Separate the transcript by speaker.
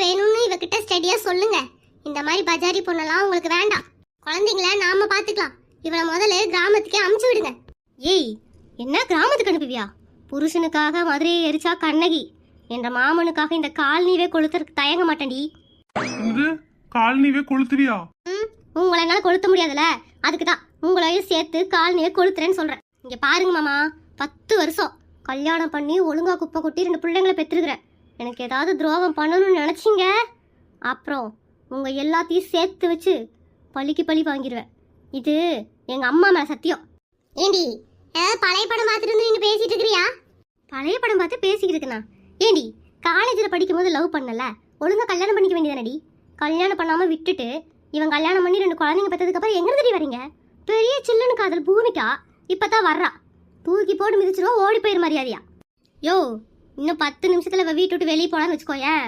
Speaker 1: வேணும்னு இவகிட்ட ஸ்டடியா சொல்லுங்க. இந்த மாதிரி பஜாரி பொண்ணெல்லாம் உங்களுக்கு வேண்டாம். குழந்தைங்கள நாம பாத்துக்கலாம். இவளை முதல்ல கிராமத்துக்கே அமுச்சு விடுங்க. ஏய், என்ன கிராமத்துக்கு அனுப்புவியா? புருஷனுக்காக மதுரையை எரிச்சா கண்ணகி என்ற மாமனுக்காக இந்த காலனிவே கொளுத்துறதுக்கு தயங்க மாட்டேன்டி.
Speaker 2: காலனிவே கொளுத்துவியா?
Speaker 1: உங்களை என்னால கொளுத்த முடியாதுல, அதுக்கு தான் உங்களையும் சேர்த்து காலனிவே கொளுத்துறேன்னு சொல்றேன். இங்க பாருங்க மாமா, 10 வருஷம் கல்யாணம் பண்ணி ஒழுங்கா குப்பை கொட்டி 2 பிள்ளைங்களை பெற்றுக்கிறேன். எனக்கு ஏதாவது துரோகம் பண்ணணும்னு நினைச்சிங்க, அப்புறம் உங்க எல்லாத்தையும் சேர்த்து வச்சு பழிக்கு பழி வாங்கிடுவேன். இது எங்க அம்மா மேல சத்தியம். ஏண்டி, பழைய படம் பார்த்துட்டு இருந்து நீங்க பேசிட்டு இருக்கிறியா? பழைய படம் பார்த்து பேசிக்கிட்டு இருக்கனா? ஏண்டி, காலேஜில் படிக்கும் போது லவ் பண்ணல, ஒழுங்கா கல்யாணம் பண்ணிக்க வேண்டியதானடி? கல்யாணம் பண்ணாம விட்டுட்டு இவன் கல்யாணம் பண்ணி 2 குழந்தைங்க பெற்றதுக்கு அப்புறம் எங்க இருந்து வரீங்க? பெரிய சில்லுன்னு காதல் பூமிக்கா இப்பதான் வர்றா. தூக்கி போட்டு மிதிச்சிருவா, ஓடி போயிரு மரியாதையா. யோ, இன்னும் 10 நிமிஷத்துல வீட்டு விட்டு வெளியே போலான்னு வச்சுக்கோயேன்.